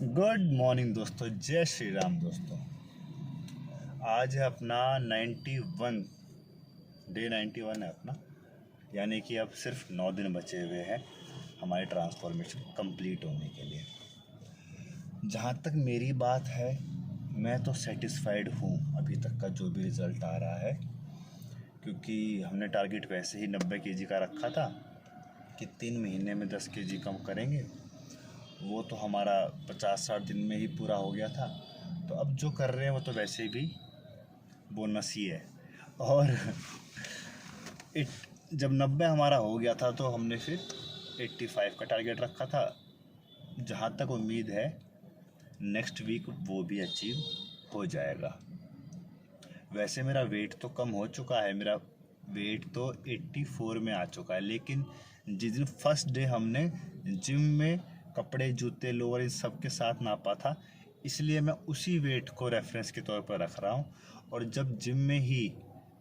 Good morning दोस्तों, जय श्री राम दोस्तों। आज है अपना 91 डे 91 है अपना, यानी कि अब सिर्फ 9 दिन बचे हुए हैं हमारी ट्रांसफॉर्मेशन कंप्लीट होने के लिए। जहाँ तक मेरी बात है, मैं तो सेटिस्फाइड हूँ अभी तक का जो भी रिज़ल्ट आ रहा है, क्योंकि हमने टारगेट वैसे ही 90 केजी का रखा था कि 3 महीने में 10 केजी कम करेंगे। वो तो हमारा 50-60 दिन में ही पूरा हो गया था। तो अब जो कर रहे हैं वो तो वैसे भी बोनस ही है। और जब 90 हमारा हो गया था तो हमने फिर 85 का टारगेट रखा था। जहाँ तक उम्मीद है नेक्स्ट वीक वो भी अचीव हो जाएगा। वैसे मेरा वेट तो कम हो चुका है, मेरा वेट तो 84 में आ चुका है। लेकिन जिस दिन फर्स्ट डे हमने जिम में कपड़े, जूते, लोअर इन सब के साथ नापा था, इसलिए मैं उसी वेट को रेफरेंस के तौर पर रख रहा हूँ। और जब जिम में ही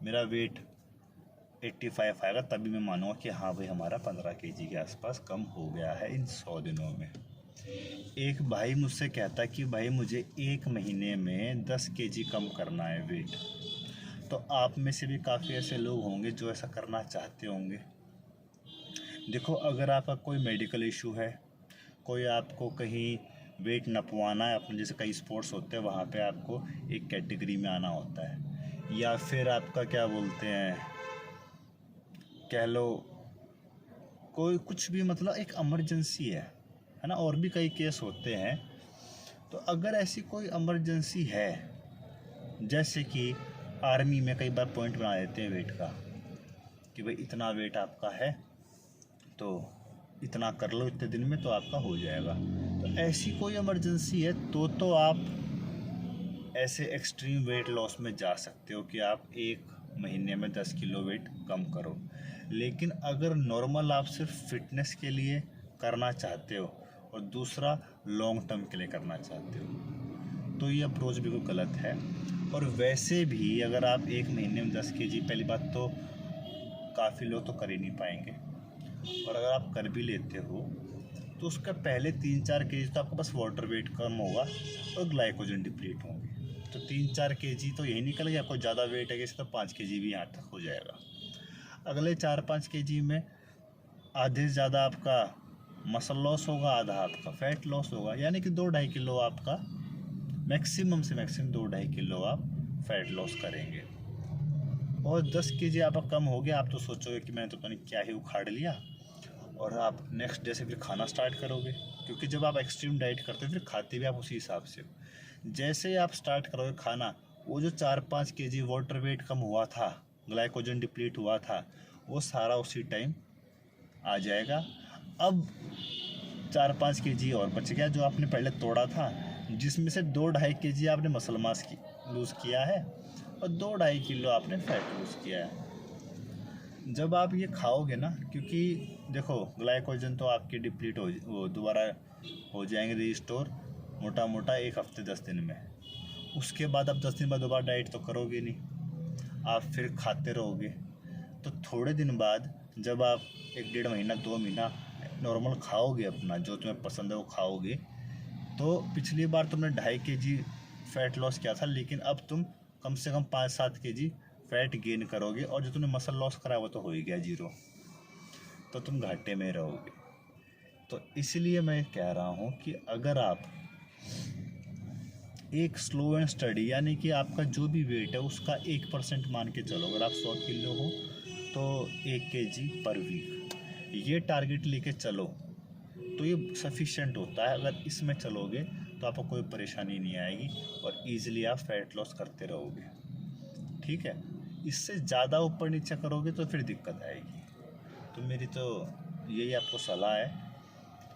मेरा वेट 85 आएगा तभी मैं मानूंगा कि हाँ भाई, हमारा 15 केजी के आसपास कम हो गया है इन 100 दिनों में। एक भाई मुझसे कहता कि भाई मुझे 1 महीने में 10 केजी कम करना है वेट। तो आप में से भी काफ़ी ऐसे लोग होंगे जो ऐसा करना चाहते होंगे। देखो, अगर आपका कोई मेडिकल इशू है, कोई आपको कहीं वेट नपवाना है अपने, जैसे कई स्पोर्ट्स होते हैं वहाँ पे आपको एक कैटेगरी में आना होता है, या फिर आपका क्या बोलते हैं, कह लो कोई कुछ भी, मतलब एक इमरजेंसी है ना। और भी कई केस होते हैं। तो अगर ऐसी कोई इमरजेंसी है, जैसे कि आर्मी में कई बार पॉइंट बना देते हैं वेट का कि भाई इतना वेट आपका है तो इतना कर लो इतने दिन में तो आपका हो जाएगा। तो ऐसी कोई इमरजेंसी है तो आप ऐसे एक्सट्रीम वेट लॉस में जा सकते हो कि आप 1 महीने में 10 किलो वेट कम करो। लेकिन अगर नॉर्मल आप सिर्फ फिटनेस के लिए करना चाहते हो और दूसरा लॉन्ग टर्म के लिए करना चाहते हो तो ये अप्रोच बिल्कुल गलत है। और वैसे भी अगर आप 1 महीने में 10 केजी, पहली बात तो काफ़ी लोग तो कर ही नहीं पाएंगे, और अगर आप कर भी लेते हो तो उसका पहले 3-4 केजी तो आपके पास वाटर वेट कम होगा और ग्लाइकोजन डिप्लीट होंगे। तो 3-4 केजी तो यही निकल गया। आपको ज़्यादा वेट है कि तो 5 केजी भी यहाँ तक हो जाएगा। अगले 4-5 केजी में आधे से ज़्यादा आपका मसल लॉस होगा, आधा आपका फैट लॉस होगा, यानी कि 2-2.5 किलो आपका मैक्सिमम से मैक्सिमम 2-2.5 किलो आप फैट लॉस करेंगे। और 10 केजी आपका कम हो गया, आप तो सोचोगे कि मैंने तो पता नहीं क्या ही उखाड़ लिया, और आप नेक्स्ट डे से फिर खाना स्टार्ट करोगे। क्योंकि जब आप एक्सट्रीम डाइट करते हो फिर खाते भी आप उसी हिसाब से हो। जैसे ही आप स्टार्ट करोगे खाना, वो जो 4-5 केजी वाटर वेट कम हुआ था, ग्लाइकोजन डिप्लीट हुआ था, वो सारा उसी टाइम आ जाएगा। अब 4-5 केजी और बच गया जो आपने पहले तोड़ा था, जिसमें से 2-2.5 केजी आपने मसल मास लूज़ किया है और 2-2.5 किलो आपने फैट लूज़ किया है। जब आप ये खाओगे ना, क्योंकि देखो ग्लाइकोजन तो आपके डिप्लीट वो दोबारा हो जाएंगे रिस्टोर मोटा मोटा 1 हफ्ते 10 दिन में। उसके बाद आप 10 दिन बाद दोबारा डाइट तो करोगे नहीं, आप फिर खाते रहोगे। तो थोड़े दिन बाद जब आप 1-1.5 महीना 2 महीना नॉर्मल खाओगे, अपना जो तुम्हें पसंद है वो खाओगे, तो पिछली बार तुमने 2.5 केजी फैट लॉस किया था, लेकिन अब तुम कम से कम 5-7 केजी फैट गेन करोगे, और जो तुमने मसल लॉस करा वो तो हो ही गया 0। तो तुम घाटे में रहोगे। तो इसलिए मैं कह रहा हूँ कि अगर आप एक स्लो एंड स्टडी, यानी कि आपका जो भी वेट है उसका 1% मान के चलो, अगर आप 100 किलो हो तो 1 केजी पर वीक, ये टारगेट लेके चलो तो ये सफिशिएंट होता है। अगर इसमें चलोगे तो आपको कोई परेशानी नहीं आएगी और ईज़िली आप फैट लॉस करते रहोगे। ठीक है, इससे ज़्यादा ऊपर नीचे करोगे तो फिर दिक्कत आएगी। तो मेरी तो यही आपको सलाह है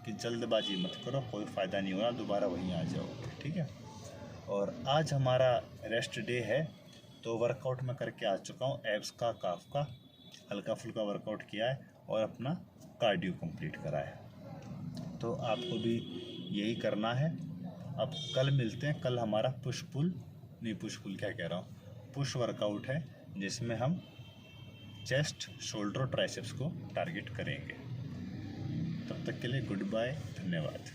कि जल्दबाजी मत करो, कोई फ़ायदा नहीं होगा, दोबारा वहीं आ जाओगे। ठीक है। और आज हमारा रेस्ट डे है, तो वर्कआउट मैं करके आ चुका हूँ। एब्स का, काफ का हल्का फुल्का वर्कआउट किया है और अपना कार्डियो कंप्लीट करा है। तो आपको भी यही करना है। अब कल मिलते हैं। कल हमारा पुश पुल क्या कह रहा हूँ, पुश वर्कआउट है, जिसमें हम चेस्ट, शोल्डर और ट्राइसेप्स को टारगेट करेंगे। तब तक के लिए गुड बाय, धन्यवाद।